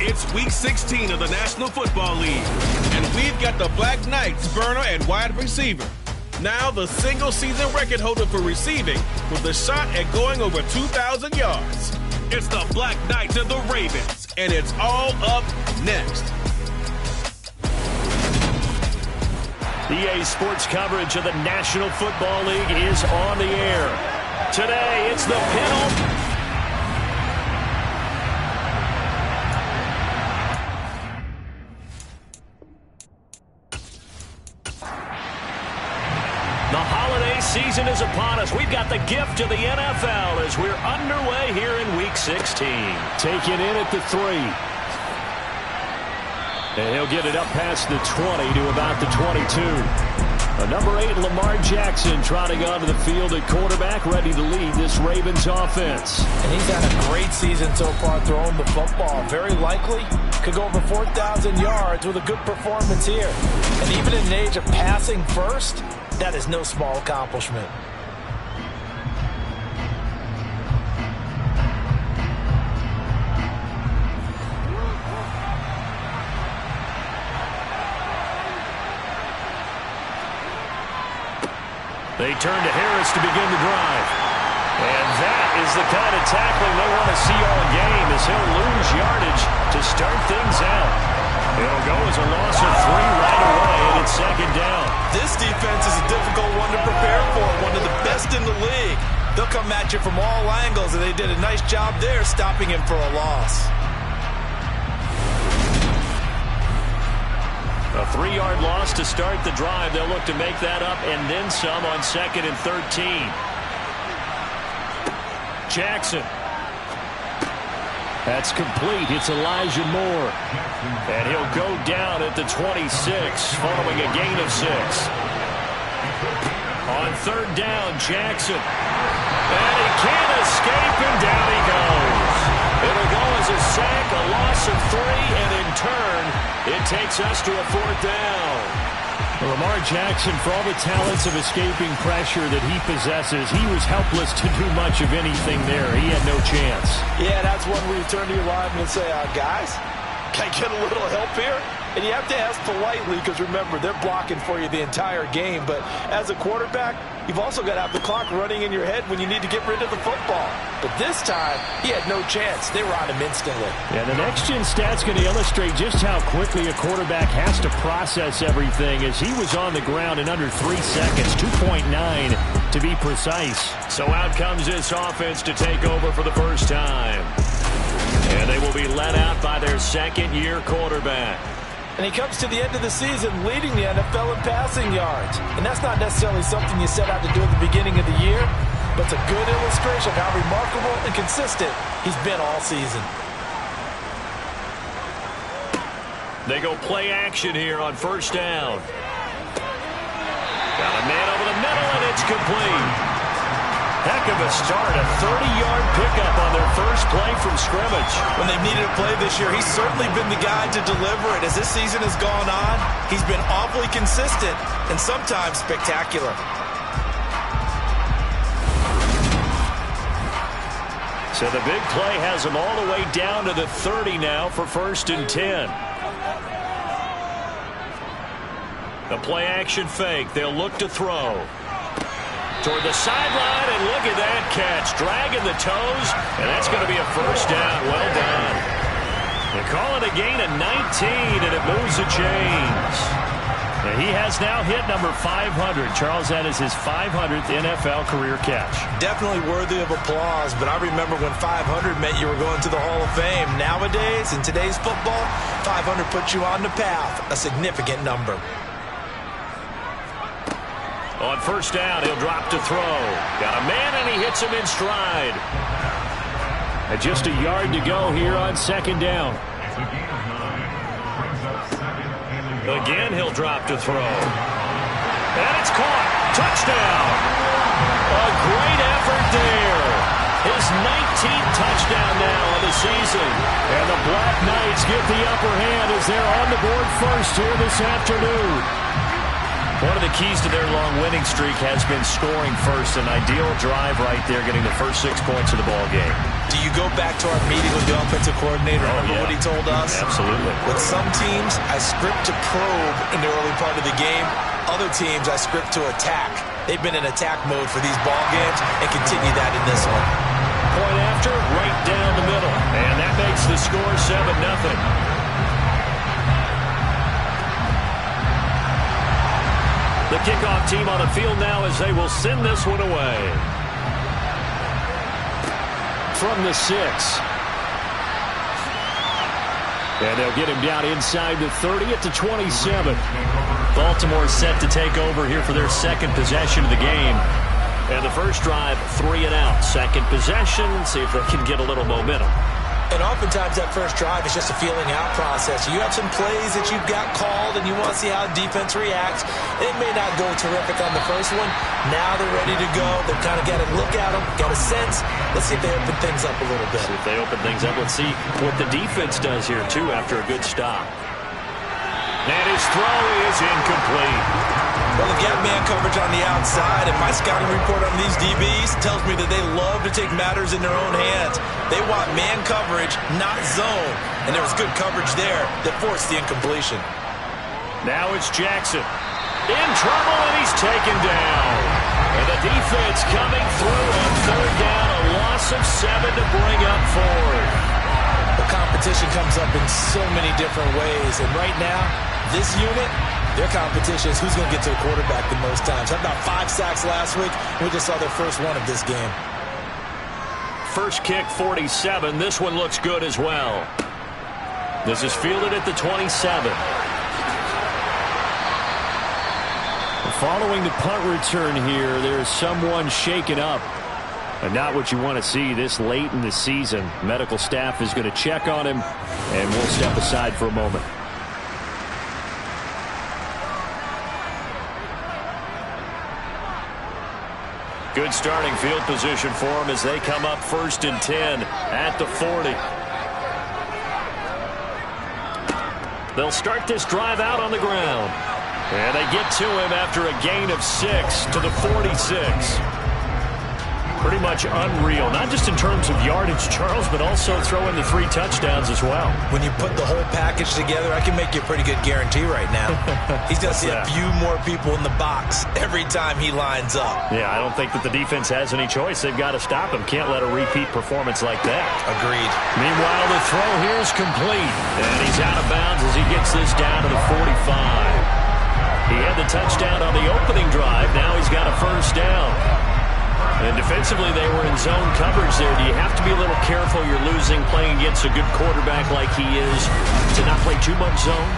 It's Week 16 of the National Football League, and we've got the Black Knights burner at wide receiver. Now the single-season record holder for receiving with a shot at going over 2,000 yards. It's the Black Knights and the Ravens, and it's all up next. EA Sports coverage of the National Football League is on the air. Today, it's the penultimate. The holiday season is upon us. We've got the gift of the NFL as we're underway here in Week 16. Taking in at the 3. And he'll get it up past the 20 to about the 22. Number 8, Lamar Jackson, trotting onto the field at quarterback, ready to lead this Ravens offense. And he's had a great season so far throwing the football. Very likely could go over 4,000 yards with a good performance here. And even in an age of passing first, that is no small accomplishment. They turn to Harris to begin the drive. And that is the kind of tackling they want to see all game as he'll lose yardage to start things out. It'll go as a loss of 3 right away, and it's second down. This defense is a difficult one to prepare for, one of the best in the league. They'll come at you from all angles, and they did a nice job there stopping him for a loss. A 3-yard loss to start the drive. They'll look to make that up and then some on 2nd and 13. Jackson. That's complete. It's Elijah Moore. And he'll go down at the 26 following a gain of 6. On 3rd down, Jackson. And he can't escape, and down he goes. It'll go as a sack, a loss of 3, and in turn, it takes us to a 4th down. Lamar Jackson, for all the talents of escaping pressure that he possesses, he was helpless to do much of anything there. He had no chance. Yeah, that's one where you turn to your lineman and say, guys, can I get a little help here? And you have to ask politely because, remember, they're blocking for you the entire game. But as a quarterback, you've also got to have the clock running in your head when you need to get rid of the football. But this time, he had no chance. They were on him instantly. Yeah, the next-gen stat's going to illustrate just how quickly a quarterback has to process everything as he was on the ground in under 3 seconds, 2.9 to be precise. So out comes this offense to take over for the first time. And they will be led out by their second-year quarterback. And he comes to the end of the season leading the NFL in passing yards. And that's not necessarily something you set out to do at the beginning of the year, but it's a good illustration of how remarkable and consistent he's been all season. They go play action here on 1st down. Got a man over the middle, and it's complete. Heck of a start, a 30-yard pickup on their first play from scrimmage. When they've needed a play this year, he's certainly been the guy to deliver it. As this season has gone on, he's been awfully consistent and sometimes spectacular. So the big play has him all the way down to the 30 now for 1st and 10. The play action fake. They'll look to throw. Toward the sideline, and look at that catch. Dragging the toes, and that's going to be a 1st down. Well done. They call it a gain of 19, and it moves the chains. And he has now hit number 500. Charles, that is his 500th NFL career catch. Definitely worthy of applause, but I remember when 500 meant you were going to the Hall of Fame. Nowadays, in today's football, 500 puts you on the path, a significant number. On 1st down, he'll drop to throw. Got a man, and he hits him in stride. And just a yard to go here on 2nd down. Again, he'll drop to throw. And it's caught. Touchdown. A great effort there. His 19th touchdown now of the season. And the Black Knights get the upper hand as they're on the board first here this afternoon. One of the keys to their long winning streak has been scoring first. An ideal drive right there, getting the first 6 points of the ball game. Do you go back to our meeting with the offensive coordinator? Remember what he told us? Absolutely. With some teams, I script to probe in the early part of the game. Other teams, I script to attack. They've been in attack mode for these ball games and continue that in this one. Point after, right down the middle. And that makes the score 7-0. The kickoff team on the field now as they will send this one away. From the 6. And they'll get him down inside the 30 at the 27. Baltimore set to take over here for their second possession of the game. And the first drive, 3 and out. Second possession, see if they can get a little momentum. And oftentimes that first drive is just a feeling out process. You have some plays that you've got called and you want to see how defense reacts. It may not go terrific on the first one. Now they're ready to go. They've kind of got to look at them, got a sense. Let's see if they open things up a little bit. See if they open things up. Let's see what the defense does here, too, after a good stop. And his throw is incomplete. Well, they've got man coverage on the outside, and my scouting report on these DBs tells me that they love to take matters in their own hands. They want man coverage, not zone. And there was good coverage there that forced the incompletion. Now it's Jackson. In trouble, and he's taken down. And the defense coming through on third down, a loss of 7 to bring up fourth. The competition comes up in so many different ways, and right now, this unit, their competition is who's going to get to the quarterback the most times. Had about 5 sacks last week. We just saw their first one of this game. First kick, 47. This one looks good as well. This is fielded at the 27. Following the punt return here, there's someone shaken up. And not what you want to see this late in the season. Medical staff is going to check on him, and we'll step aside for a moment. Good starting field position for them as they come up 1st and 10 at the 40. They'll start this drive out on the ground. And they get to him after a gain of 6 to the 46. Pretty much unreal, not just in terms of yardage, Charles, but also throw in the 3 touchdowns as well. When you put the whole package together, I can make you a pretty good guarantee right now. He's going to see a few more people in the box every time he lines up. Yeah, I don't think that the defense has any choice. They've got to stop him. Can't let a repeat performance like that. Agreed. Meanwhile, the throw here is complete. And he's out of bounds as he gets this down to the 45. He had the touchdown on the opening drive. Now he's got a first down. And defensively, they were in zone coverage there. Do you have to be a little careful? You're losing playing against a good quarterback like he is to not play too much zone?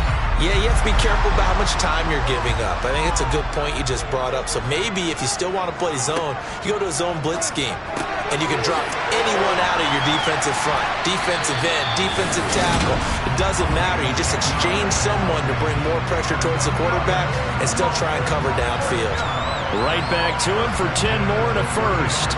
Yeah, you have to be careful about how much time you're giving up. I think it's a good point you just brought up. So maybe if you still want to play zone, you go to a zone blitz scheme. And you can drop anyone out of your defensive front. Defensive end, defensive tackle. It doesn't matter. You just exchange someone to bring more pressure towards the quarterback and still try and cover downfield. Right back to him for 10 more and a first.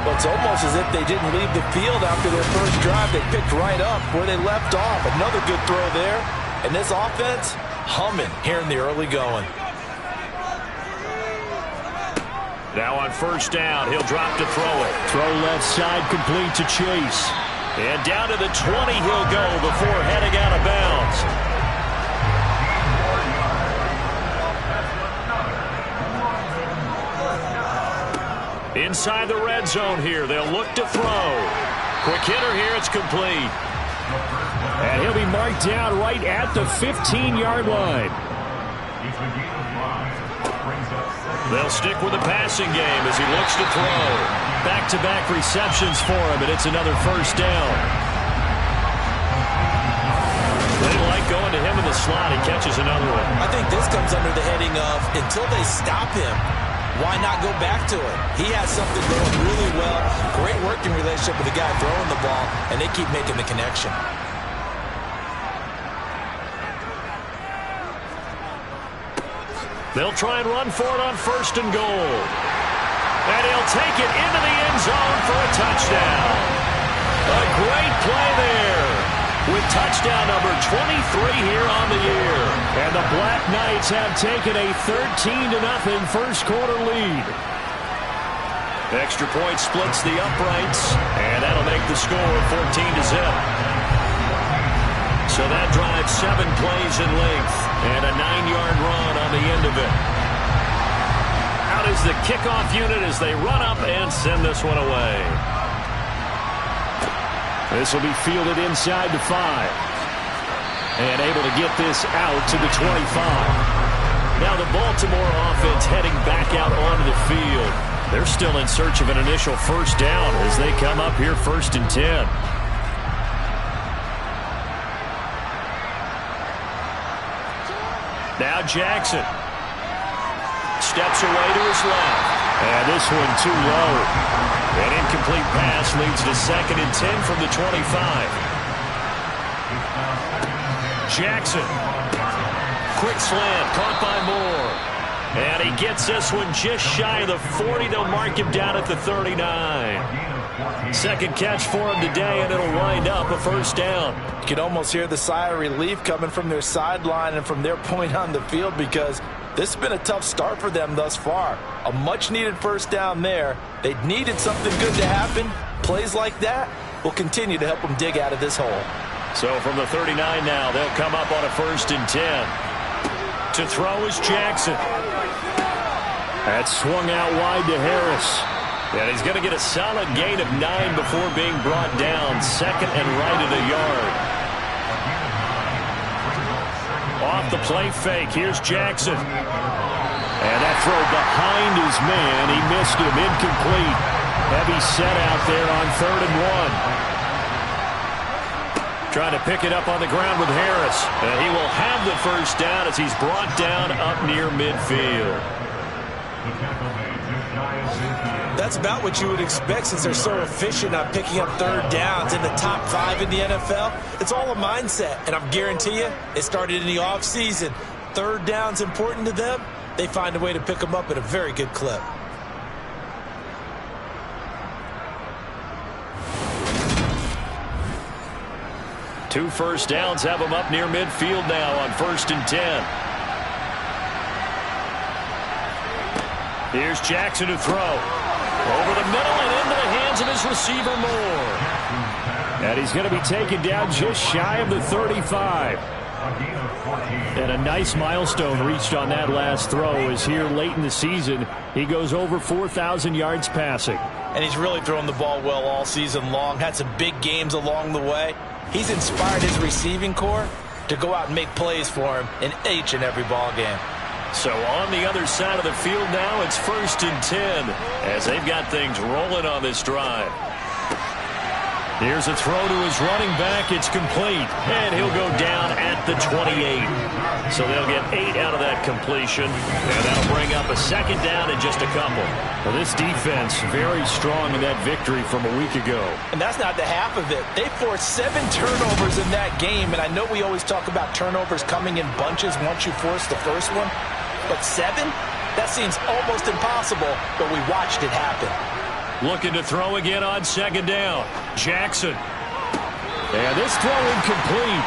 Well, it's almost as if they didn't leave the field after their first drive. They picked right up where they left off. Another good throw there. And this offense, humming here in the early going. Now on first down, he'll drop to throw it. Throw left side complete to Chase. And down to the 20 he'll go before heading out of bounds. Inside the red zone here, they'll look to throw. Quick hitter here, it's complete. And he'll be marked down right at the 15-yard line. They'll stick with the passing game as he looks to throw. Back-to-back receptions for him, and it's another first down. They like going to him in the slot. He catches another one. I think this comes under the heading of until they stop him, why not go back to it? He has something going really well. Great working relationship with the guy throwing the ball, and they keep making the connection. They'll try and run for it on first and goal. And he'll take it into the end zone for a touchdown. A great play there. with touchdown number 23 here on the year. And the Black Knights have taken a 13-0 first quarter lead. Extra point splits the uprights, and that'll make the score 14-0. So that drives 7 plays in length and a 9-yard run on the end of it. Out is the kickoff unit as they run up and send this one away. This will be fielded inside the 5. And able to get this out to the 25. Now the Baltimore offense heading back out onto the field. They're still in search of an initial first down as they come up here 1st and 10. Now Jackson steps away to his left. And this one too low. An incomplete pass leads to 2nd and 10 from the 25. Jackson. Quick slant caught by Moore. And he gets this one just shy of the 40. They'll mark him down at the 39. Second catch for him today, and it'll wind up a first down. You can almost hear the sigh of relief coming from their sideline and from their point on the field because this has been a tough start for them thus far. A much-needed first down there. They needed something good to happen. Plays like that will continue to help them dig out of this hole. So from the 39 now, they'll come up on a 1st and 10. To throw is Jackson. That's swung out wide to Harris. And he's going to get a solid gain of 9 before being brought down. 2nd and right at a yard. Off the play fake. Here's Jackson. And that throw behind his man. He missed him. Incomplete. Heavy set out there on 3rd and 1. Trying to pick it up on the ground with Harris. And he will have the first down as he's brought down up near midfield. That's about what you would expect since they're so efficient on picking up 3rd downs in the top 5 in the NFL. It's all a mindset, and I guarantee you it started in the offseason. 3rd down's important to them. They find a way to pick them up at a very good clip. Two first downs have them up near midfield now on 1st and 10. Here's Jackson to throw. Over the middle and into the hands of his receiver, Moore. And he's going to be taken down just shy of the 35. And a nice milestone reached on that last throw as here late in the season, he goes over 4,000 yards passing. And he's really thrown the ball well all season long. Had some big games along the way. He's inspired his receiving corps to go out and make plays for him in each and every ball game. So on the other side of the field now, it's 1st and 10 as they've got things rolling on this drive. Here's a throw to his running back. It's complete, and he'll go down at the 28. So they'll get 8 out of that completion, and that'll bring up a 2nd down in just a couple. Well, this defense very strong in that victory from a week ago. And that's not the half of it. They forced 7 turnovers in that game, and I know we always talk about turnovers coming in bunches once you force the first one. But 7? That seems almost impossible, but we watched it happen. Looking to throw again on 2nd down. Jackson. And this throw incomplete.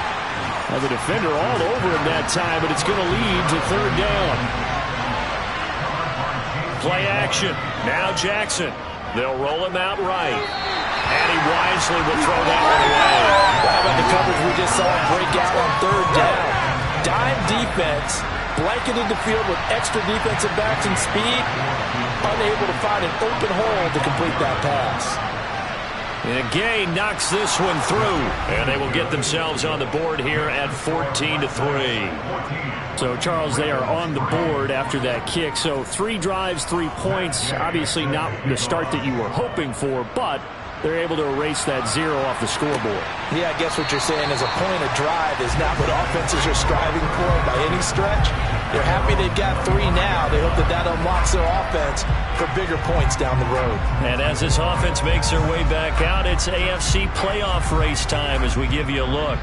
Now the defender all over him that time, but it's going to lead to 3rd down. Play action. Now Jackson. They'll roll him out right. And he wisely will throw that one away. How about the coverage we just saw break out on 3rd down? Dime defense. Blanketed the field with extra defensive backs and speed, unable to find an open hole to complete that pass. And Gay knocks this one through, and they will get themselves on the board here at 14-3. So, Charles, they are on the board after that kick. So 3 drives, 3 points. Obviously not the start that you were hoping for, but they're able to erase that 0 off the scoreboard. Yeah, I guess what you're saying is a point of drive is not what offenses are striving for by any stretch. They're happy they've got 3 now. They hope that that unlocks their offense for bigger points down the road. And as this offense makes their way back out, it's AFC playoff race time as we give you a look.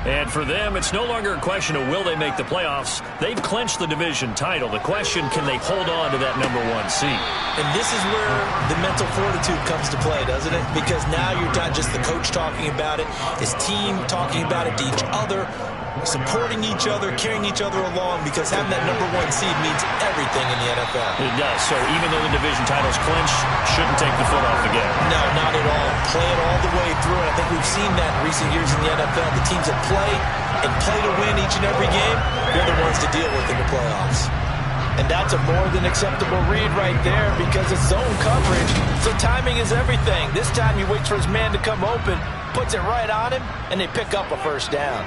And for them, it's no longer a question of will they make the playoffs. They've clinched the division title. The question, can they hold on to that #1 seed? And this is where the mental fortitude comes to play, doesn't it? Because now you're not just the coach talking about it, his team talking about it to each other, supporting each other, carrying each other along, because having that #1 seed means everything in the NFL. It does. So even though the division title's clinched, shouldn't take the foot off the gas. No, not at all. Play it all the way through, and I think we've seen that in recent years in the NFL. The teams that play and play to win each and every game, they're the ones to deal with in the playoffs. And that's a more than acceptable read right there because it's zone coverage, so timing is everything. This time he waits for his man to come open, puts it right on him, and they pick up a first down.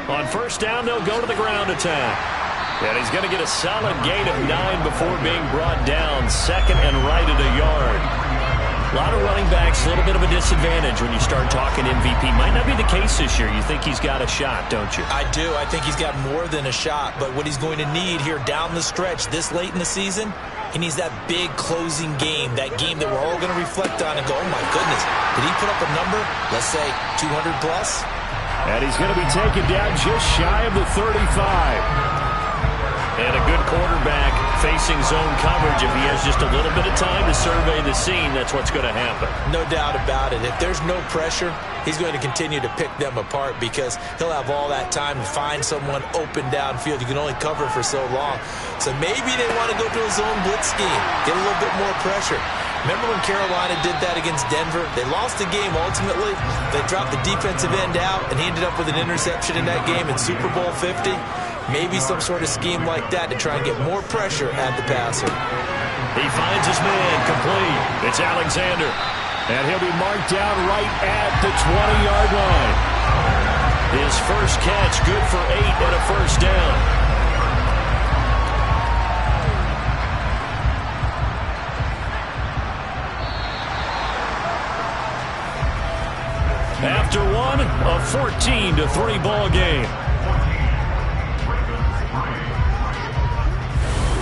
On first down, they'll go to the ground attack. And he's going to get a solid gain of 9 before being brought down. Second and right at a yard. A lot of running backs, a little bit of a disadvantage when you start talking MVP. Might not be the case this year. You think he's got a shot, don't you? I do. I think he's got more than a shot. But what he's going to need here down the stretch this late in the season, he needs that big closing game, that game that we're all going to reflect on and go, oh, my goodness, did he put up a number, let's say 200 plus? And he's going to be taken down just shy of the 35. And a good quarterback facing zone coverage. If he has just a little bit of time to survey the scene, that's what's going to happen. No doubt about it. If there's no pressure, he's going to continue to pick them apart because he'll have all that time to find someone open downfield. You can only cover for so long. So maybe they want to go to a zone blitz scheme, get a little bit more pressure. Remember when Carolina did that against Denver? They lost the game ultimately. They dropped the defensive end out, and he ended up with an interception in that game in Super Bowl 50. Maybe some sort of scheme like that to try and get more pressure at the passer. He finds his man complete. It's Alexander. And he'll be marked down right at the 20-yard line. His first catch, good for 8 and a first down. After one, a 14-3 ball game.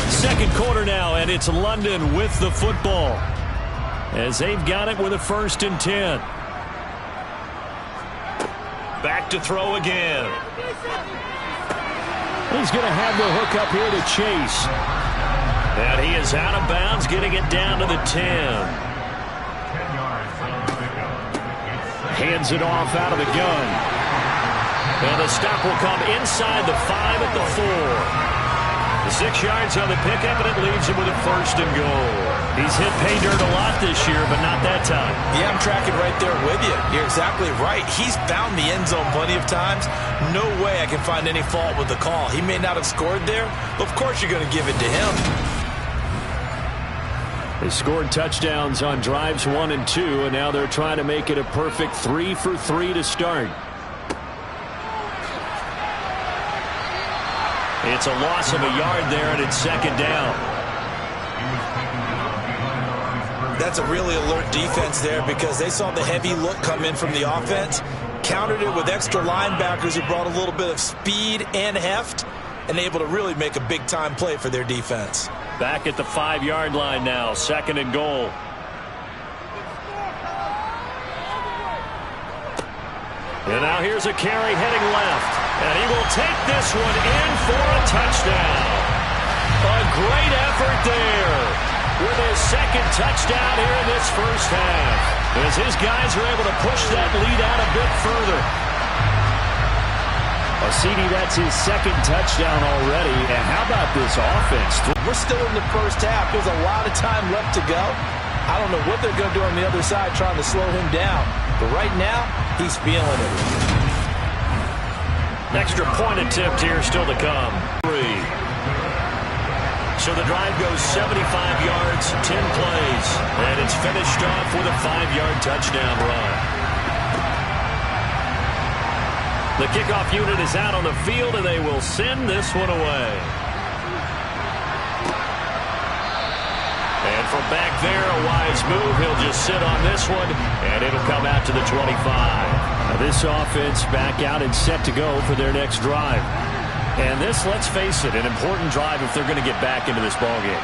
Second quarter now, and it's London with the football as they've got it with a 1st and 10. Back to throw again. He's going to have the hook up here to Chase. And he is out of bounds, getting it down to the 10. Hands it off out of the gun. And the stop will come inside the 5 at the 4. The 6 yards on the pickup, and it leaves him with a 1st and goal. He's hit pay dirt a lot this year, but not that time. Yeah, I'm tracking right there with you. You're exactly right. He's found the end zone plenty of times. No way I can find any fault with the call. He may not have scored there, but of course you're going to give it to him. They scored touchdowns on drives 1 and 2, and now they're trying to make it a perfect 3 for 3 to start. It's a loss of a yard there, and it's 2nd down. That's a really alert defense there because they saw the heavy look come in from the offense, countered it with extra linebackers who brought a little bit of speed and heft, and able to really make a big-time play for their defense. Back at the 5-yard line now, 2nd and goal. And now here's a carry heading left. And he will take this one in for a touchdown. A great effort there with his 2nd touchdown here in this first half. As his guys are able to push that lead out a bit further. CD, that's his 2nd touchdown already. And how about this offense? We're still in the first half. There's a lot of time left to go. I don't know what they're going to do on the other side trying to slow him down. But right now, he's feeling it. Extra point attempt here still to come. 3. So the drive goes 75 yards, 10 plays. And it's finished off with a 5-yard touchdown run. The kickoff unit is out on the field, and they will send this one away. And from back there, a wise move. He'll just sit on this one, and it'll come out to the 25. Now this offense back out and set to go for their next drive. And this, let's face it, an important drive if they're going to get back into this ballgame.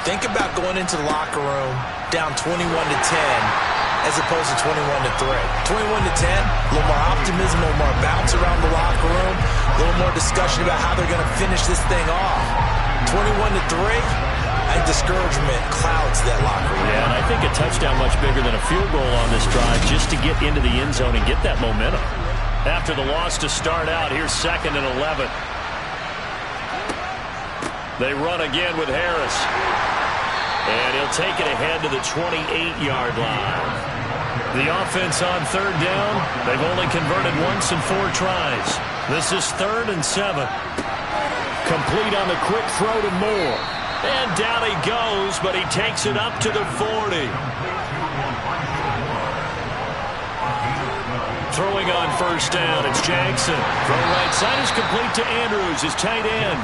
Think about going into the locker room down 21-10 as opposed to 21-3. 21-10, a little more optimism, a little more bounce around the locker room, a little more discussion about how they're going to finish this thing off. 21-3, I think discouragement clouds that locker room. Yeah, and I think a touchdown much bigger than a field goal on this drive just to get into the end zone and get that momentum. After the loss to start out, here's 2nd and 11. They run again with Harris. And he'll take it ahead to the 28-yard line. The offense on 3rd down. They've only converted once in 4 tries. This is 3rd and 7. Complete on the quick throw to Moore. And down he goes, but he takes it up to the 40. Throwing on 1st down, it's Jackson. Throw right side is complete to Andrews, his tight end.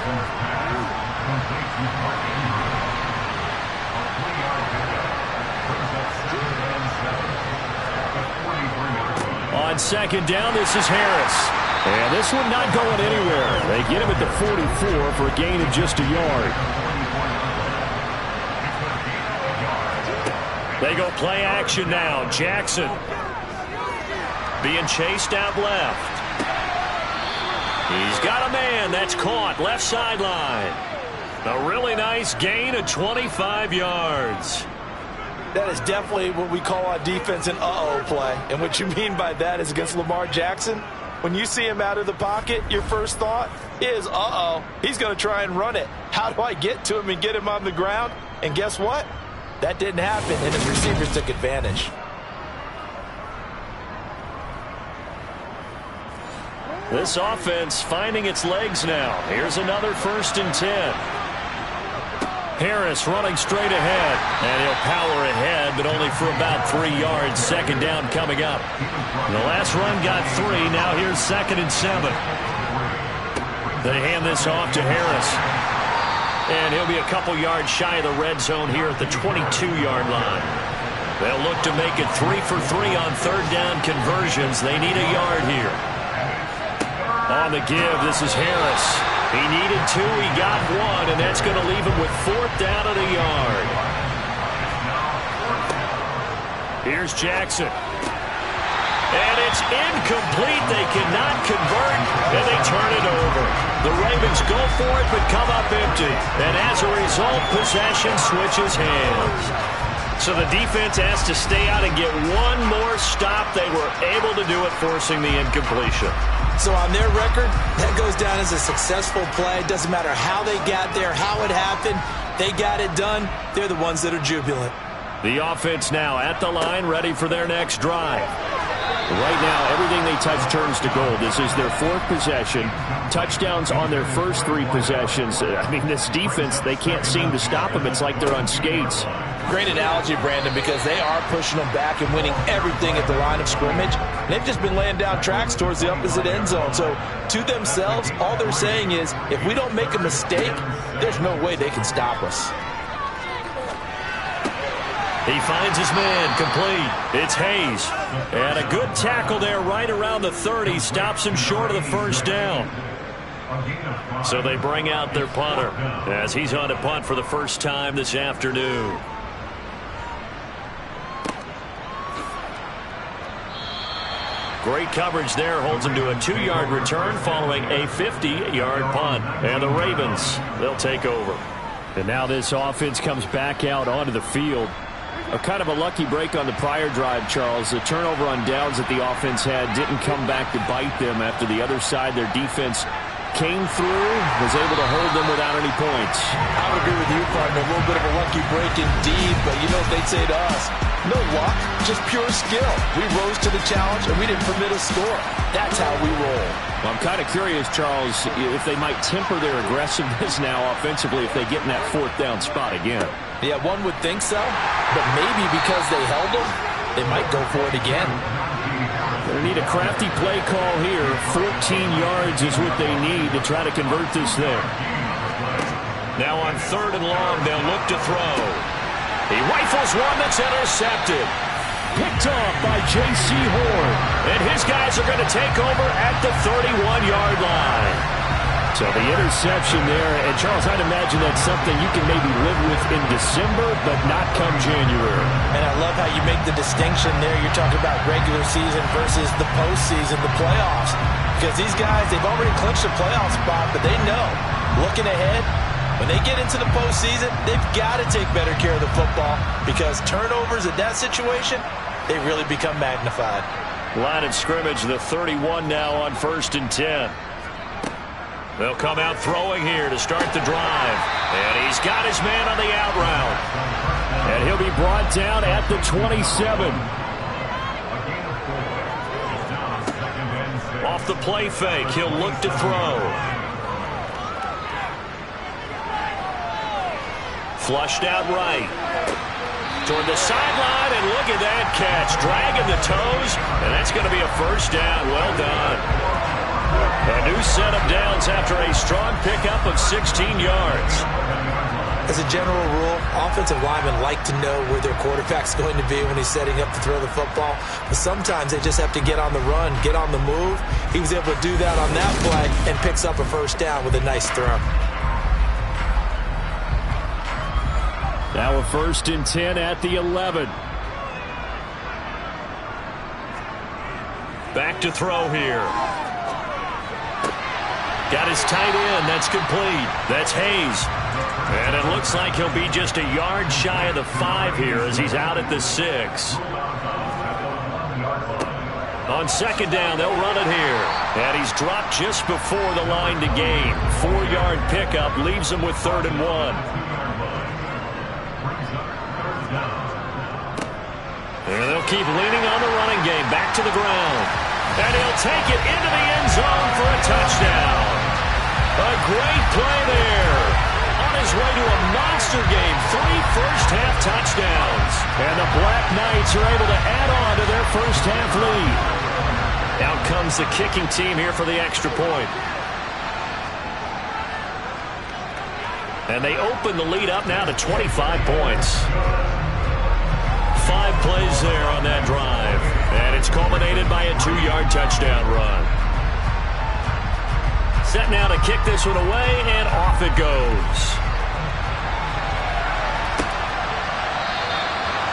On 2nd down, this is Harris. And this one not going anywhere. They get him at the 44 for a gain of just a yard. They go play action now. Jackson being chased out left. He's got a man. That's caught. Left sideline. A really nice gain of 25 yards. That is definitely what we call on defense an uh-oh play. And what you mean by that is against Lamar Jackson, when you see him out of the pocket, your first thought is, uh-oh, he's going to try and run it. How do I get to him and get him on the ground? And guess what? That didn't happen, and his receivers took advantage. This offense finding its legs now. Here's another 1st and 10. Harris running straight ahead, and he'll power ahead, but only for about 3 yards. 2nd down coming up. The last run got 3. Now here's 2nd and 7. They hand this off to Harris, and he'll be a couple yards shy of the red zone here at the 22-yard line. They'll look to make it 3 for 3 on 3rd down conversions. They need a yard here. On the give, this is Harris. He needed 2, he got 1, and that's going to leave him with 4th down and a yard. Here's Jackson. And it's incomplete. They cannot convert, and they turn it over. The Ravens go for it, but come up empty. And as a result, possession switches hands. So the defense has to stay out and get one more stop. They were able to do it, forcing the incompletion. So on their record, that goes down as a successful play. It doesn't matter how they got there, how it happened. They got it done. They're the ones that are jubilant. The offense now at the line, ready for their next drive. Right now, everything they touch turns to gold. This is their 4th possession. Touchdowns on their first 3 possessions. I mean, this defense, they can't seem to stop them. It's like they're on skates. Great analogy, Brandon, because they are pushing them back and winning everything at the line of scrimmage. And they've just been laying down tracks towards the opposite end zone. So to themselves, all they're saying is, if we don't make a mistake, there's no way they can stop us. He finds his man, complete. It's Hayes. And a good tackle there right around the 30. Stops him short of the 1st down. So they bring out their punter as he's on to punt for the first time this afternoon. Great coverage there. Holds him to a 2-yard return following a 50-yard punt. And the Ravens, they'll take over. And now this offense comes back out onto the field. A kind of a lucky break on the prior drive, Charles. The turnover on downs that the offense had didn't come back to bite them after the other side. Their defense came through, was able to hold them without any points. I would agree with you, partner. A little bit of a lucky break indeed, but you know what they'd say to us? No luck, just pure skill. We rose to the challenge, and we didn't permit a score. That's how we roll. Well, I'm kind of curious, Charles, if they might temper their aggressiveness now offensively if they get in that 4th down spot again. Yeah, one would think so, but maybe because they held them, they might go for it again. They need a crafty play call here. 14 yards is what they need to try to convert this thing. Now on 3rd and long, they'll look to throw. He rifles one that's intercepted. Picked off by J.C. Horn. And his guys are going to take over at the 31-yard line. So the interception there, and Charles, I'd imagine that's something you can maybe live with in December, but not come January. And I love how you make the distinction there. You're talking about regular season versus the postseason, the playoffs. Because these guys, they've already clinched a playoff spot, but they know, looking ahead, when they get into the postseason, they've got to take better care of the football because turnovers in that situation, they really become magnified. Line of scrimmage, the 31 now on 1st and 10. They'll come out throwing here to start the drive. And he's got his man on the out route. And he'll be brought down at the 27. Off the play fake, he'll look to throw. Flushed out right. Toward the sideline, and look at that catch. Dragging the toes, and that's going to be a first down. Well done. A new set of downs after a strong pickup of 16 yards. As a general rule, offensive linemen like to know where their quarterback's going to be when he's setting up to throw the football. But sometimes they just have to get on the run, get on the move. He was able to do that on that play and picks up a first down with a nice throw. Now a 1st and 10 at the 11. Back to throw here. Got his tight end. That's complete. That's Hayes. And it looks like he'll be just a yard shy of the 5 here as he's out at the 6. On 2nd down, they'll run it here. And he's dropped just before the line to gain. 4-yard pickup leaves him with 3rd and 1. And they'll keep leaning on the running game. Back to the ground. And he'll take it into the end zone for a touchdown. A great play there. On his way to a monster game. 3 first-half touchdowns. And the Black Knights are able to add on to their first-half lead. Out comes the kicking team here for the extra point. And they open the lead up now to 25 points. 5 plays there on that drive. And it's culminated by a 2-yard touchdown run. Set now to kick this one away, and off it goes.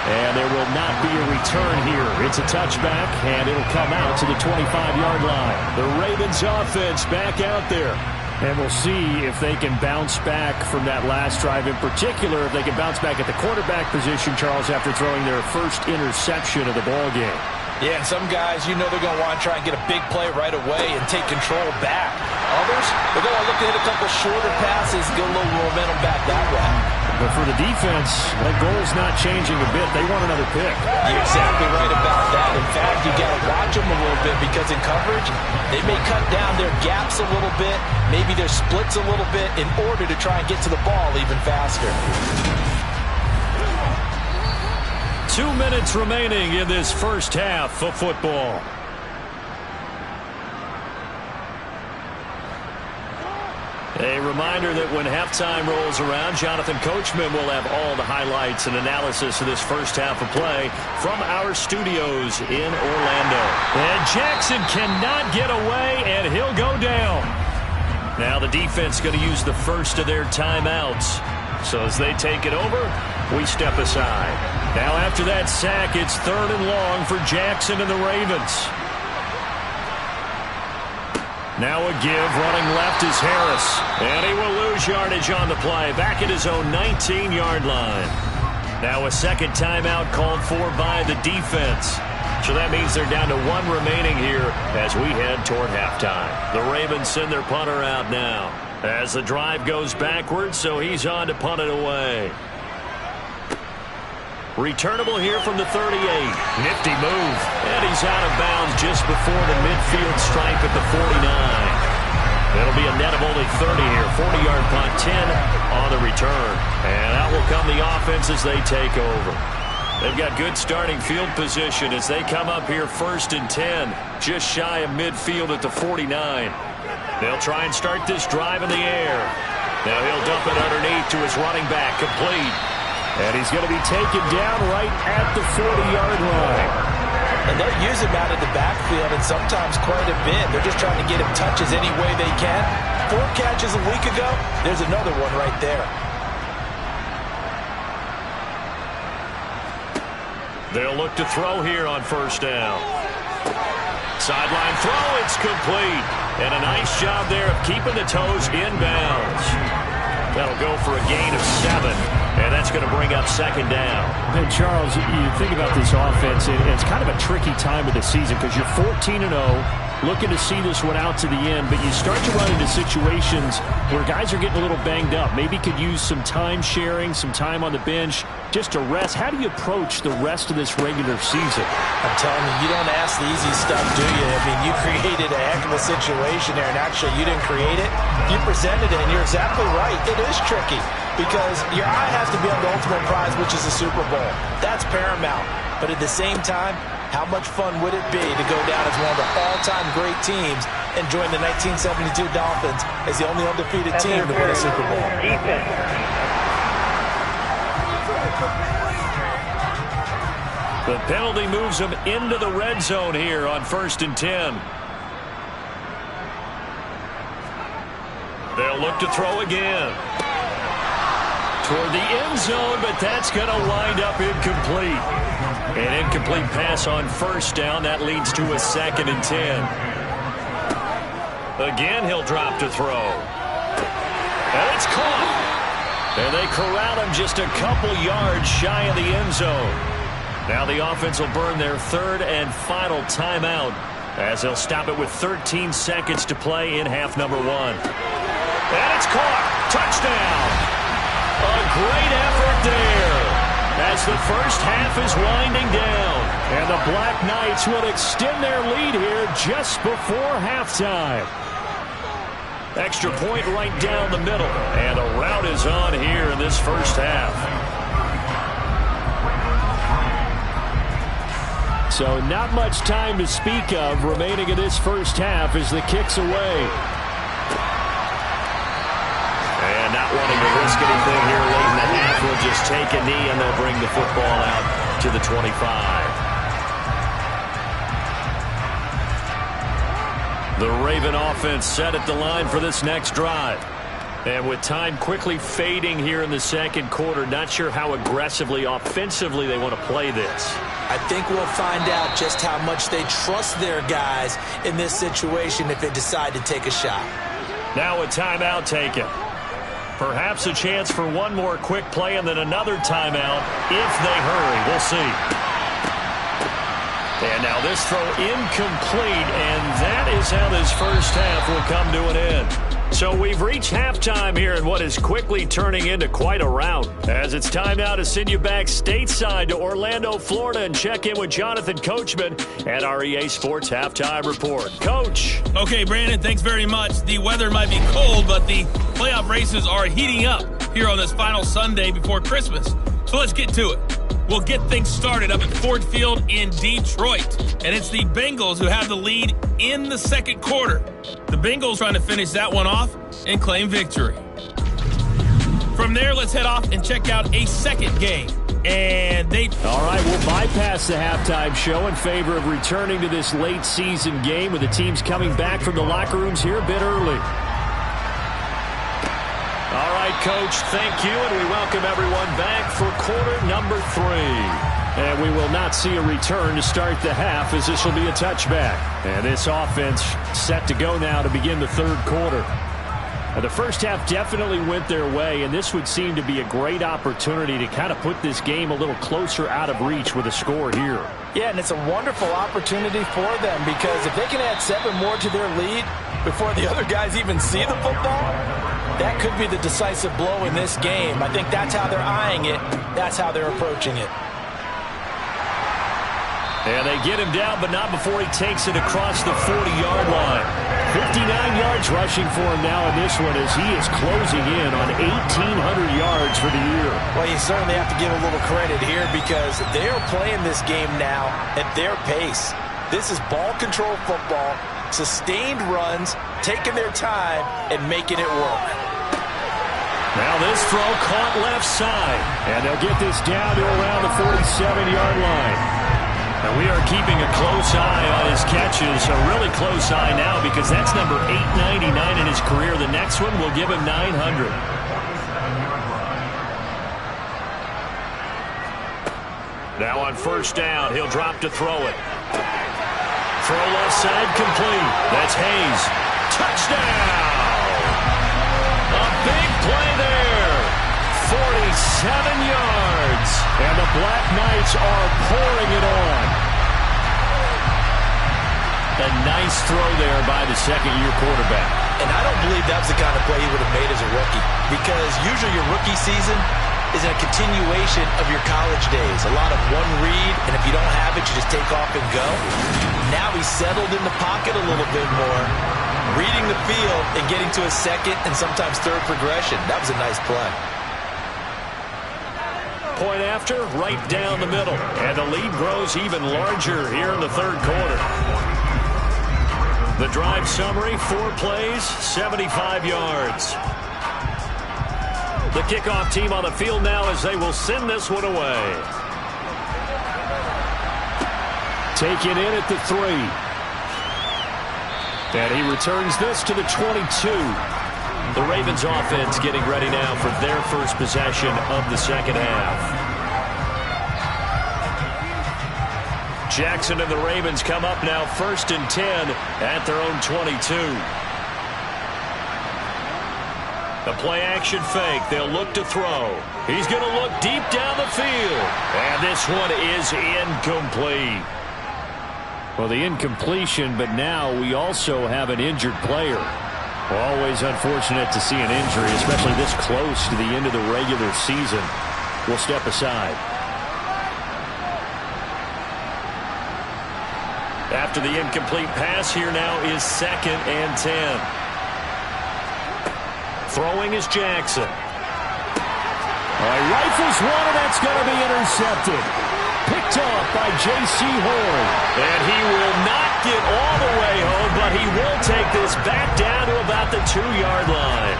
And there will not be a return here. It's a touchback, and it'll come out to the 25-yard line. The Ravens offense back out there. And we'll see if they can bounce back from that last drive. In particular, if they can bounce back at the quarterback position, Charles, after throwing their first interception of the ballgame. Yeah, and some guys, you know they're going to want to try and get a big play right away and take control back. Others, they're going to look to hit a couple shorter passes, get a little momentum back that way. But for the defense, that goal's not changing a bit. They want another pick. You're exactly right about that. In fact, you got to watch them a little bit because in coverage, they may cut down their gaps a little bit, maybe their splits a little bit in order to try and get to the ball even faster. 2 minutes remaining in this first half of football. A reminder that when halftime rolls around, Jonathan Coachman will have all the highlights and analysis of this first half of play from our studios in Orlando. And Jackson cannot get away, and he'll go down. Now the defense going to use the first of their timeouts. So as they take it over, we step aside. Now after that sack, it's 3rd and long for Jackson and the Ravens. Now a give, running left is Harris. And he will lose yardage on the play, back at his own 19-yard line. Now a second timeout called for by the defense. So that means they're down to 1 remaining here as we head toward halftime. The Ravens send their punter out now as the drive goes backwards, so he's on to punt it away. Returnable here from the 38. Nifty move. And he's out of bounds just before the midfield stripe at the 49. It'll be a net of only 30 here. 40-yard punt, 10 on the return. And out will come the offense as they take over. They've got good starting field position as they come up here 1st and 10. Just shy of midfield at the 49. They'll try and start this drive in the air. Now he'll dump it underneath to his running back, complete. And he's going to be taken down right at the 40-yard line. And they'll use him out of the backfield and sometimes quite a bit. They're just trying to get him touches any way they can. 4 catches a week ago. There's another one right there. They'll look to throw here on first down. Sideline throw, it's complete. And a nice job there of keeping the toes inbounds. That'll go for a gain of 7, and that's going to bring up second down. And Charles, you think about this offense, it's kind of a tricky time of the season because you're 14-0, looking to see this one out to the end, but you start to run into situations where guys are getting a little banged up. Maybe could use some time sharing, some time on the bench just to rest. How do you approach the rest of this regular season? I'm telling you, you don't ask the easy stuff, do you? I mean, you created a heck of a situation there, and actually you didn't create it. You presented it, and you're exactly right. It is tricky because your eye has to be on the ultimate prize, which is the Super Bowl. That's paramount. But at the same time, how much fun would it be to go down as one of the all-time great teams and join the 1972 Dolphins as the only undefeated team to win a Super Bowl? The penalty moves them into the red zone here on 1st and 10. They'll look to throw again. Toward the end zone, but that's going to wind up incomplete. An incomplete pass on first down. That leads to a 2nd and 10. Again, he'll drop to throw. And it's caught. And they corral him just a couple yards shy of the end zone. Now the offense will burn their 3rd and final timeout as they'll stop it with 13 seconds to play in half number 1. And it's caught. Touchdown. A great effort there as the first half is winding down. And the Black Knights will extend their lead here just before halftime. Extra point right down the middle. And the rout is on here in this first half. So not much time to speak of remaining in this first half as the kick's away. And not wanting to risk anything here late in the half, will just take a knee and they'll bring the football out to the 25. The Raven offense set at the line for this next drive. And with time quickly fading here in the second quarter, not sure how aggressively, offensively they want to play this. I think we'll find out just how much they trust their guys in this situation if they decide to take a shot. Now a timeout taken. Perhaps a chance for one more quick play and then another timeout if they hurry. We'll see. And now this throw incomplete, and that is how this first half will come to an end. So we've reached halftime here in what is quickly turning into quite a rout. As it's time now to send you back stateside to Orlando, Florida, and check in with Jonathan Coachman at our EA Sports Halftime Report. Coach. Okay, Brandon, thanks very much. The weather might be cold, but the playoff races are heating up here on this final Sunday before Christmas. So let's get to it. We'll get things started up at Ford Field in Detroit. And it's the Bengals who have the lead in the second quarter. The Bengals trying to finish that one off and claim victory. From there, let's head off and check out a second game. And all right, we'll bypass the halftime show in favor of returning to this late season game with the teams coming back from the locker rooms here a bit early. All right, Coach, thank you, and we welcome everyone back for quarter number 3. And we will not see a return to start the half as this will be a touchback. And this offense set to go now to begin the third quarter. The first half definitely went their way, and this would seem to be a great opportunity to kind of put this game a little closer out of reach with a score here. Yeah, and it's a wonderful opportunity for them because if they can add 7 more to their lead before the other guys even see the football, that could be the decisive blow in this game. I think that's how they're eyeing it. That's how they're approaching it. And they get him down, but not before he takes it across the 40-yard line. 59 yards rushing for him now in this one as he is closing in on 1,800 yards for the year. Well, you certainly have to give a little credit here because they're playing this game now at their pace. This is ball control football, sustained runs, taking their time, and making it work. Now this throw caught left side. And they'll get this down to around the 47-yard line. And we are keeping a close eye on his catches, a really close eye now because that's number 899 in his career. The next one will give him 900. Now on first down, he'll drop to throw it. Throw left side complete. That's Hayes. Touchdown! A big play there. 47 yards. And the Black Knights are pouring it on. A nice throw there by the second-year quarterback. And I don't believe that was the kind of play he would have made as a rookie. Because usually your rookie season is a continuation of your college days. A lot of one read, and if you don't have it, you just take off and go. Now he's settled in the pocket a little bit more, reading the field and getting to a second and sometimes third progression. That was a nice play. Point after, right down the middle. And the lead grows even larger here in the third quarter. The drive summary, 4 plays, 75 yards. The kickoff team on the field now as they will send this one away. Taken in at the 3. And he returns this to the 22. The Ravens offense getting ready now for their first possession of the second half. Jackson and the Ravens come up now 1st and 10 at their own 22. The play-action fake. They'll look to throw. He's going to look deep down the field. And this one is incomplete. Well, the incompletion, but now we also have an injured player. Always unfortunate to see an injury, especially this close to the end of the regular season. We'll step aside. After the incomplete pass, here now is 2nd and 10. Throwing is Jackson. Rifles one, and that's going to be intercepted. Picked off by J.C. Horn. And he will not get all the way home, but he will take this back down to about the 2-yard line.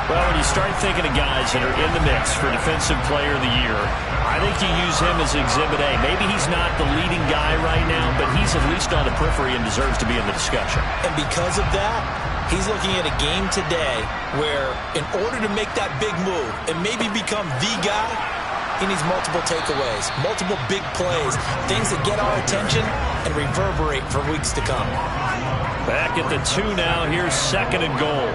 Well, when you start thinking of guys that are in the mix for Defensive Player of the Year, I think you use him as Exhibit A. Maybe he's not the leading guy right now, but he's at least on the periphery and deserves to be in the discussion. And because of that, he's looking at a game today where in order to make that big move and maybe become the guy, he needs multiple takeaways, multiple big plays, things that get our attention and reverberate for weeks to come. Back at the 2 now. Here's 2nd and goal.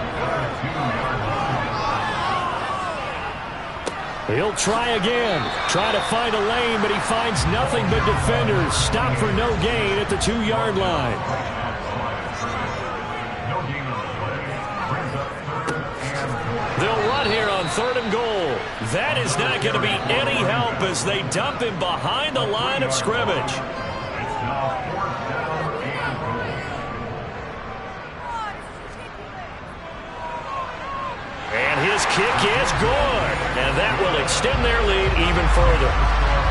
He'll try again. Try to find a lane, but he finds nothing but defenders. Stop for no gain at the 2-yard line. They'll run here on 3rd and goal. That is not going to be any help as they dump him behind the line of scrimmage. And his kick is good. And that will extend their lead even further.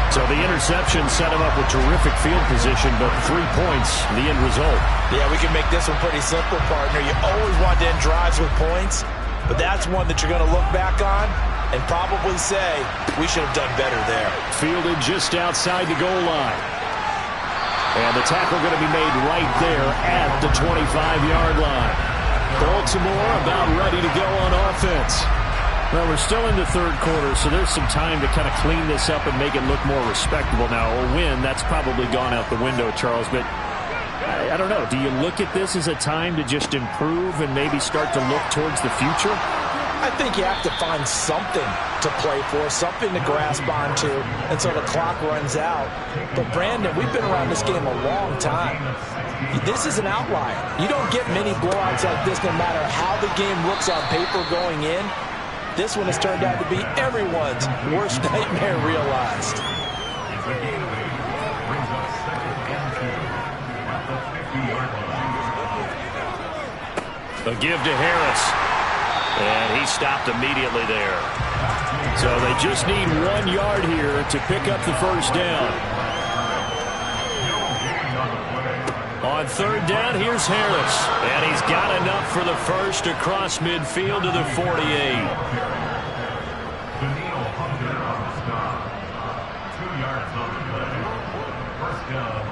So the interception set him up with terrific field position, but 3 points, the end result. Yeah, we can make this one pretty simple, partner. You always want to end drives with points, but that's one that you're going to look back on and probably say, we should have done better there. Fielded just outside the goal line. And the tackle going to be made right there at the 25-yard line. Baltimore about ready to go on offense. Well, we're still in the third quarter, so there's some time to kind of clean this up and make it look more respectable. Now, a win, that's probably gone out the window, Charles, but I don't know. Do you look at this as a time to just improve and maybe start to look towards the future? I think you have to find something to play for, something to grasp onto until the clock runs out. But, Brandon, we've been around this game a long time. This is an outlier. You don't get many blowouts like this no matter how the game looks on paper going in. This one has turned out to be everyone's worst nightmare realized. A give to Harris. And he stopped immediately there. So they just need 1 yard here to pick up the first down. On 3rd down, here's Harris. And he's got enough for the first across midfield to the 48. First down.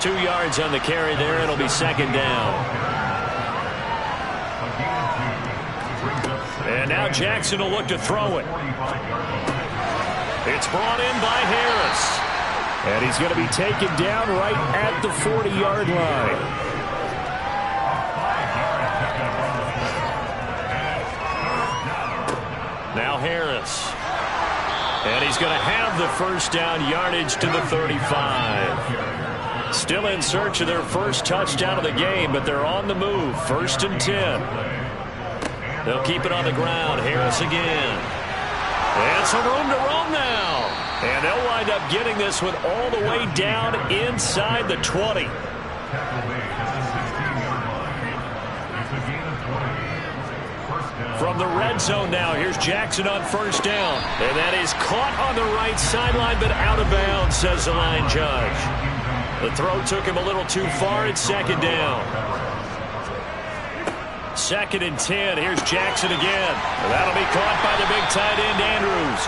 2 yards on the carry there. It'll be second down. And now Jackson will look to throw it. It's brought in by Harris. And he's going to be taken down right at the 40-yard line. Now Harris. And he's going to have the first down, yardage to the 35. Still in search of their first touchdown of the game, but they're on the move. 1st and 10. They'll keep it on the ground. Harris again. And some room to roam now. And they'll wind up getting this one all the way down inside the 20. From the red zone now, here's Jackson on 1st down. And that is caught on the right sideline, but out of bounds, says the line judge. The throw took him a little too far. It's 2nd down. 2nd and 10. Here's Jackson again. That'll be caught by the big tight end, Andrews.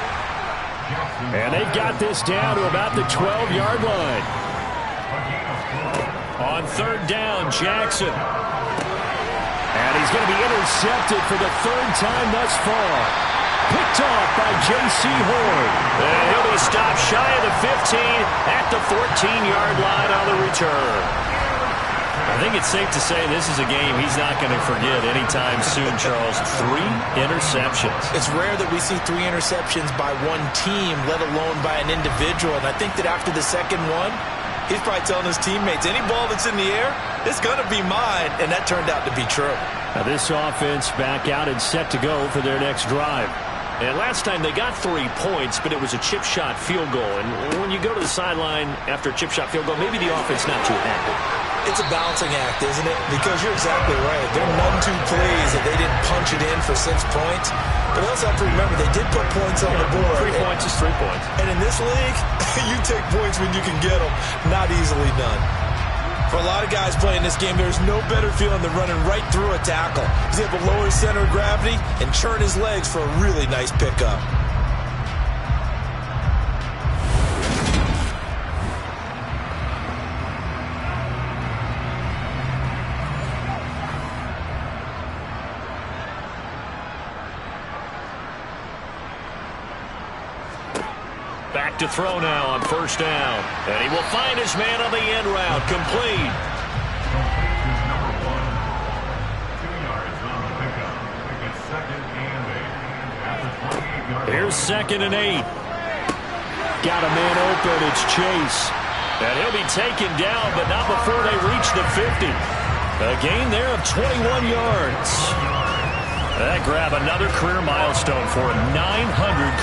And they've got this down to about the 12-yard line. On 3rd down, Jackson. And he's going to be intercepted for the 3rd time thus far. Picked off by J.C. Horn. And he'll be stopped shy of the 15 at the 14-yard line on the return. I think it's safe to say this is a game he's not going to forget anytime soon, Charles. 3 interceptions. It's rare that we see 3 interceptions by one team, let alone by an individual. And I think that after the second one, he's probably telling his teammates, any ball that's in the air, it's going to be mine. And that turned out to be true. Now this offense back out and set to go for their next drive. And last time they got 3 points, but it was a chip shot field goal. And when you go to the sideline after a chip shot field goal, maybe the offense not too happy. It's a balancing act, isn't it? Because you're exactly right. There are none too plays that they didn't punch it in for 6 points. But also have to remember, they did put points on the board. 3 points is 3 points. And in this league, you take points when you can get them. Not easily done. For a lot of guys playing this game, there's no better feeling than running right through a tackle. He's able to lower his center of gravity and churn his legs for a really nice pickup. Back to throw now on 1st down. And he will find his man on the end route. Complete. Here's 2nd and 8. Got a man open. It's Chase. And he'll be taken down, but not before they reach the 50. A gain there of 21 yards. That grab another career milestone for him. 900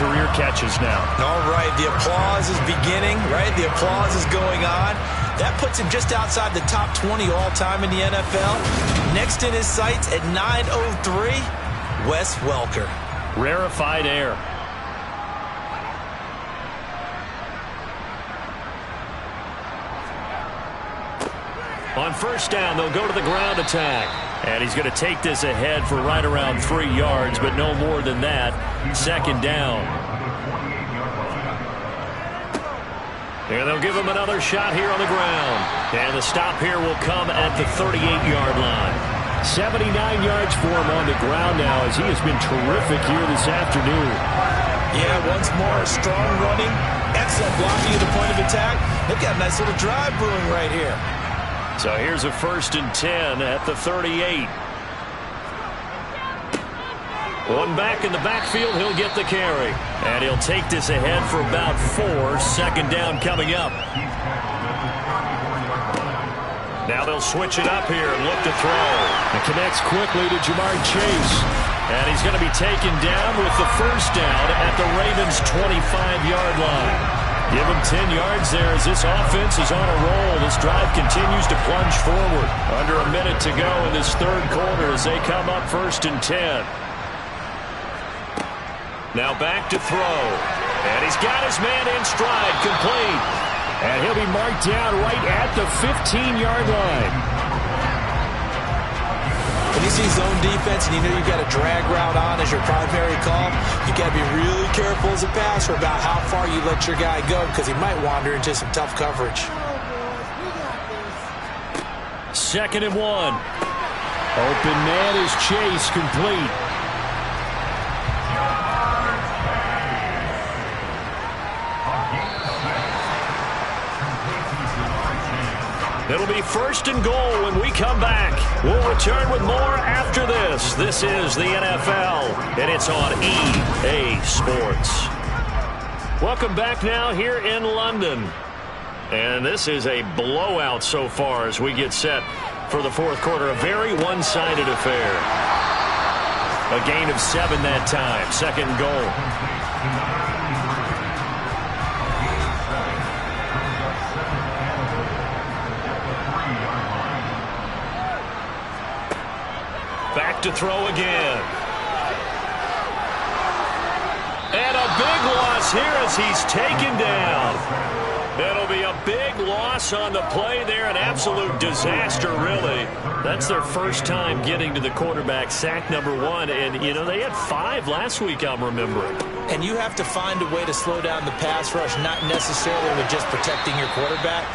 career catches now. All right, the applause is beginning, right? The applause is going on. That puts him just outside the top 20 all-time in the NFL. Next in his sights at 903, Wes Welker. Rarefied air. On 1st down, they'll go to the ground attack. And he's going to take this ahead for right around 3 yards, but no more than that. 2nd down. And they'll give him another shot here on the ground. And the stop here will come at the 38-yard line. 79 yards for him on the ground now as he has been terrific here this afternoon. Yeah, once more, strong running, excellent blocking at the point of attack. They've got a nice little drive brewing right here. So here's a 1st and 10 at the 38. One back in the backfield, he'll get the carry. And he'll take this ahead for about 4. 2nd down coming up. Now they'll switch it up here and look to throw. It connects quickly to Jamar Chase. And he's going to be taken down with the 1st down at the Ravens' 25-yard line. Give him 10 yards there as this offense is on a roll. This drive continues to plunge forward. Under a minute to go in this 3rd quarter as they come up 1st and 10. Now back to throw. And he's got his man in stride, complete. And he'll be marked down right at the 15-yard line. When you see zone defense and you know you've got a drag route on as your primary call, you got to be really careful as a passer about how far you let your guy go because he might wander into some tough coverage. 2nd and 1. Open man is Chase, complete. It'll be 1st and goal when we come back. We'll return with more after this. This is the NFL, and it's on EA Sports. Welcome back now here in London. And this is a blowout so far as we get set for the 4th quarter. A very one-sided affair. A gain of 7 that time. 2nd and goal. Back to throw again. And a big loss here as he's taken down. It'll be a big loss on the play there. An absolute disaster, really. That's their first time getting to the quarterback, sack number 1. And, you know, they had 5 last week, I'm remembering. And you have to find a way to slow down the pass rush, not necessarily with just protecting your quarterback,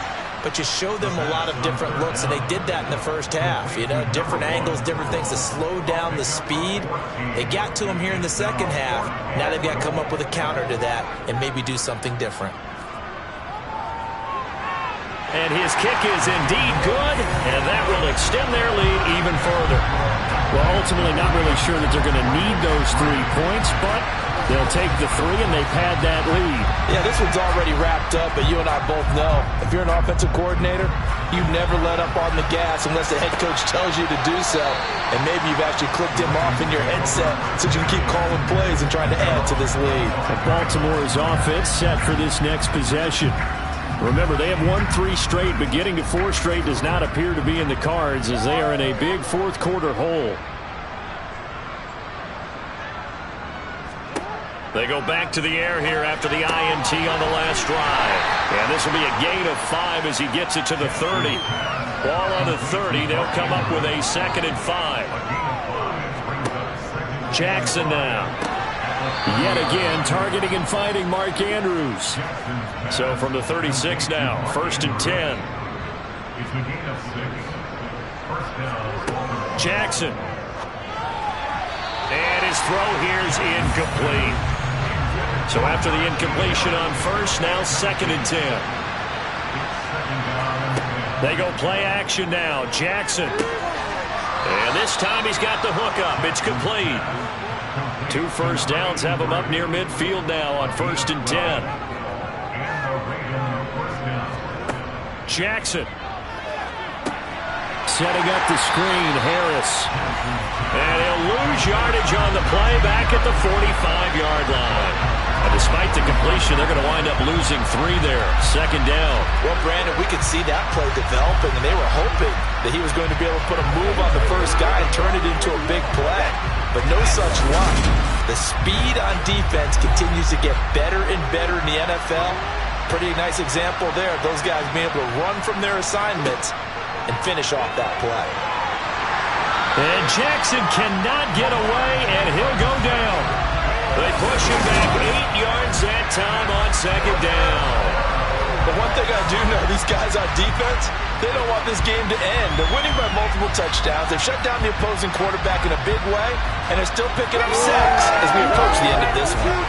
but you show them a lot of different looks, and they did that in the first half. You know, different angles, different things to slow down the speed. They got to him here in the second half. Now they've got to come up with a counter to that and maybe do something different. And his kick is indeed good, and that will extend their lead even further. Well, ultimately not really sure that they're going to need those 3 points, but they'll take the 3 and they pad that lead. Yeah, this one's already wrapped up, but you and I both know if you're an offensive coordinator, you never let up on the gas unless the head coach tells you to do so. And maybe you've actually clicked him off in your headset so you can keep calling plays and trying to add to this lead. And Baltimore's offense set for this next possession. Remember, they have won 3 straight, but getting to 4 straight does not appear to be in the cards as they are in a big 4th quarter hole. They go back to the air here after the INT on the last drive. And this will be a gain of 5 as he gets it to the 30. Ball on the 30. They'll come up with a 2nd and 5. Jackson now. Yet again, targeting and finding Mark Andrews. So from the 36 now, 1st and 10. Jackson. And his throw here is incomplete. So after the incompletion on 1st, now 2nd and 10. They go play action now. Jackson. And this time he's got the hook up. It's complete. 2 first downs have him up near midfield now on 1st and 10. Jackson. Setting up the screen, Harris. And he'll lose yardage on the play back at the 45-yard line. And despite the completion, they're going to wind up losing 3 there. 2nd down. Well, Brandon, we could see that play developing, and they were hoping that he was going to be able to put a move on the first guy and turn it into a big play. But no such luck. The speed on defense continues to get better and better in the NFL. Pretty nice example there of those guys being able to run from their assignments and finish off that play. And Jackson cannot get away, and he'll go down. They push him back 8 yards that time on 2nd down. But one thing I do know, these guys on defense, they don't want this game to end. They're winning by multiple touchdowns. They've shut down the opposing quarterback in a big way, and they're still picking up sacks as we approach the end of this one.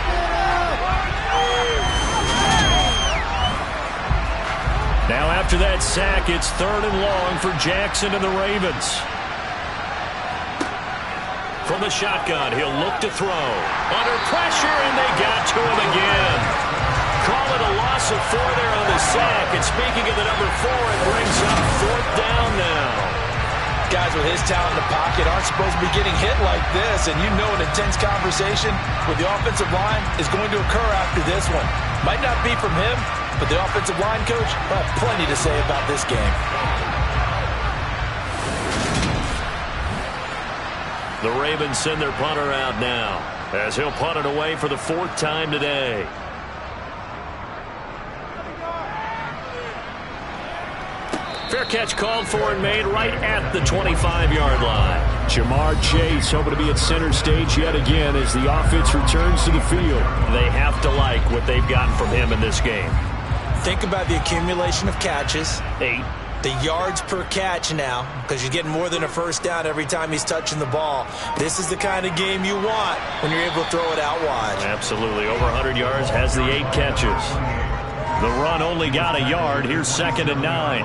Now after that sack, it's 3rd and long for Jackson and the Ravens. From the shotgun, he'll look to throw. Under pressure, and they got to him again. Call it a loss of 4 there on the sack. And speaking of the number 4, it brings up 4th down now. Guys with his talent in the pocket aren't supposed to be getting hit like this. And you know an intense conversation with the offensive line is going to occur after this one. Might not be from him, but the offensive line coach will have plenty to say about this game. The Ravens send their punter out now as he'll punt it away for the 4th time today. Fair catch called for and made right at the 25-yard line. Jamar Chase hoping to be at center stage yet again as the offense returns to the field. They have to like what they've gotten from him in this game. Think about the accumulation of catches. 8. The yards per catch now, because you're getting more than a first down every time he's touching the ball. This is the kind of game you want when you're able to throw it out wide. Absolutely. Over 100 yards, has the 8 catches. The run only got a yard. Here's 2nd and 9.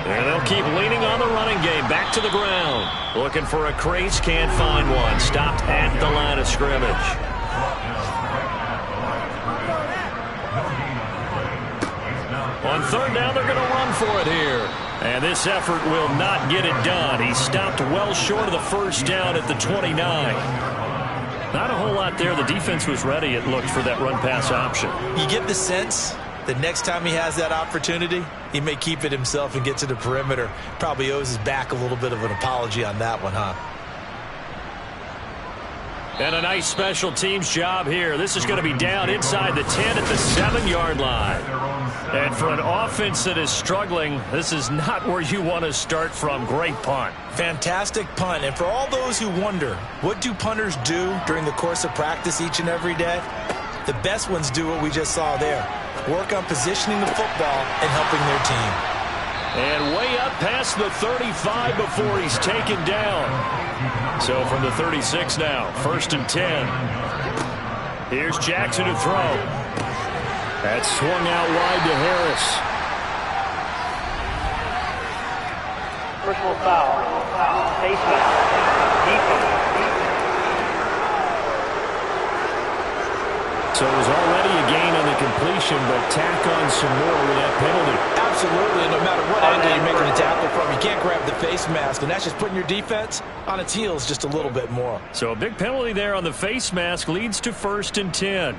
And they'll keep leaning on the running game. Back to the ground. Looking for a crease. Can't find one. Stopped at the line of scrimmage. On 3rd down, they're going to run for it here. And this effort will not get it done. He stopped well short of the first down at the 29. Not a whole lot there. The defense was ready, it looked, for that run-pass option. You get the sense that next time he has that opportunity, he may keep it himself and get to the perimeter. Probably owes his back a little bit of an apology on that one, huh? And a nice special teams job here. This is going to be down inside the 10 at the 7-yard line. And for an offense that is struggling, this is not where you want to start from. Great punt. Fantastic punt. And for all those who wonder, what do punters do during the course of practice each and every day? The best ones do what we just saw there. Work on positioning the football and helping their team. And way up past the 35 before he's taken down. So from the 36 now, 1st and 10. Here's Jackson to throw. That's swung out wide to Harris. Personal foul. Face mask. Defense. So it was already a gain on the completion, but tack on some more with that penalty. Absolutely. No matter what angle you're making a tackle from, you can't grab the face mask, and that's just putting your defense on its heels just a little bit more. So a big penalty there on the face mask leads to 1st and 10.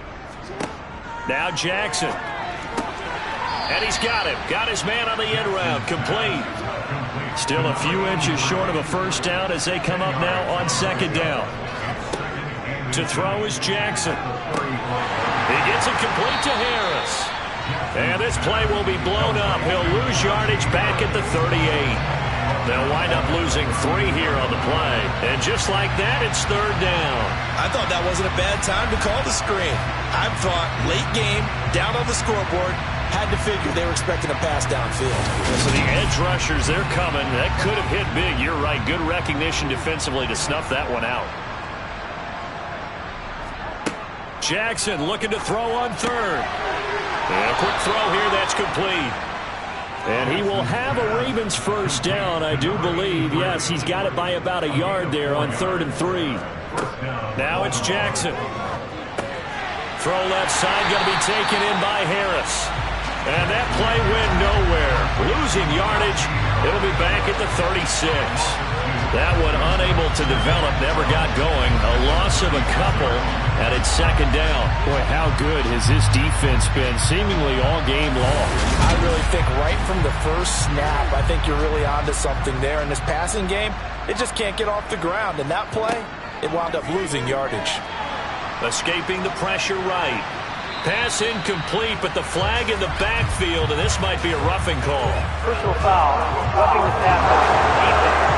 Now Jackson. And he's got him. Got his man on the end round. Complete. Still a few inches short of a first down as they come up now on 2nd down. To throw is Jackson. He gets it complete to Harris. And this play will be blown up. He'll lose yardage back at the 38. They'll wind up losing 3 here on the play. And just like that, it's 3rd down. I thought that wasn't a bad time to call the screen. I thought late game, down on the scoreboard, had to figure they were expecting a pass downfield. So the edge rushers, they're coming. That could have hit big. You're right. Good recognition defensively to snuff that one out. Jackson looking to throw on 3rd. And a quick throw here. That's complete. And he will have a Ravens first down, I do believe. Yes, he's got it by about a yard there on 3rd and 3. Now it's Jackson. Throw left side, going to be taken in by Harris. And that play went nowhere. Losing yardage. It'll be back at the 36. That one unable to develop, never got going. A loss of a couple, and it's 2nd down. Boy, how good has this defense been seemingly all game long? I really think right from the first snap, I think you're really onto something there. In this passing game, it just can't get off the ground. And that play, it wound up losing yardage. Escaping the pressure right. Pass incomplete, but the flag in the backfield, and this might be a roughing call. Personal foul. Roughing the passer. Defense.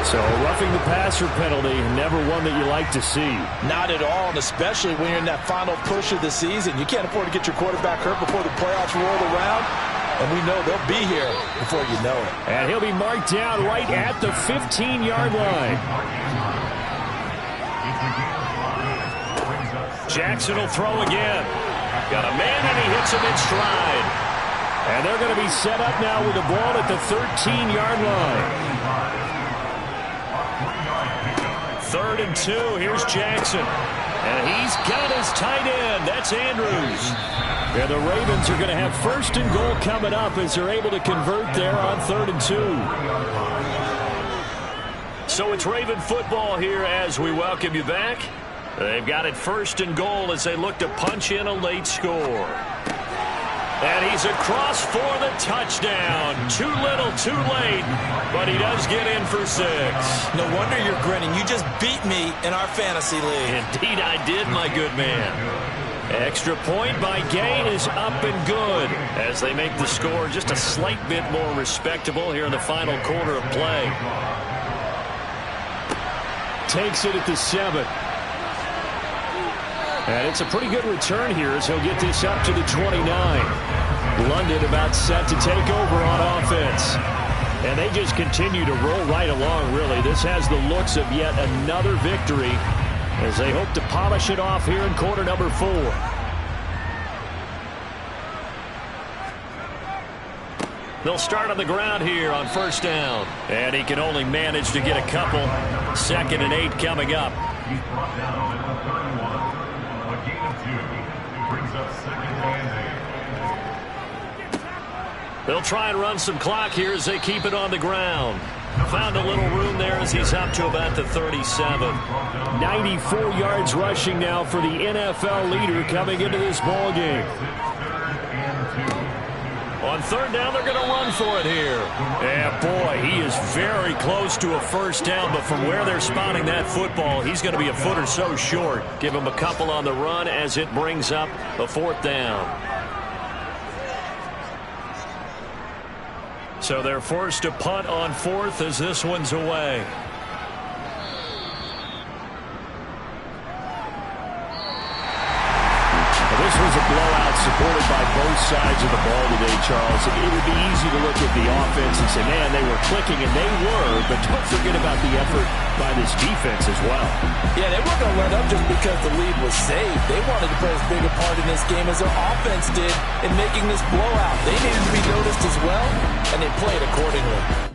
So roughing the passer penalty, never one that you like to see. Not at all, and especially when you're in that final push of the season. You can't afford to get your quarterback hurt before the playoffs roll around. And we know they'll be here before you know it. And he'll be marked down right at the 15-yard line. Jackson will throw again. Got a man, and he hits him in stride. And they're going to be set up now with the ball at the 13-yard line. 3rd and 2. Here's Jackson. And he's got his tight end. That's Andrews. Yeah, the Ravens are going to have 1st and goal coming up as they're able to convert there on 3rd and 2. So it's Raven football here as we welcome you back. They've got it 1st and goal as they look to punch in a late score. And he's across for the touchdown. Too little, too late, but he does get in for 6. No wonder you're grinning. You just beat me in our fantasy league. Indeed I did, my good man. Extra point by Gay is up and good as they make the score just a slight bit more respectable here in the final quarter of play. Takes it at the 7. And it's a pretty good return here as he'll get this up to the 29. London about set to take over on offense. And they just continue to roll right along, really. This has the looks of yet another victory as they hope to polish it off here in quarter number 4. They'll start on the ground here on first down. And he can only manage to get a couple. 2nd and 8 coming up. He's brought down at the 31. A gain of 2. Brings up 2nd and 8. They'll try and run some clock here as they keep it on the ground. Found a little room there as he's up to about the 37. 94 yards rushing now for the NFL leader coming into this ball game. On 3rd down, they're going to run for it here. Yeah, boy, he is very close to a first down, but from where they're spotting that football, he's going to be a foot or so short. Give him a couple on the run as it brings up the 4th down. So they're forced to punt on 4th as this one's away. This was a blowout supported by both sides of the ball today, Charles. It would be easy to look at the offense and say, man, they were clicking, and they were, but don't forget about the effort by this defense as well. Yeah, they weren't going to let up just because the lead was saved. They wanted to play as big a part in this game as their offense did in making this blowout. They needed to be noticed as well, and they played accordingly.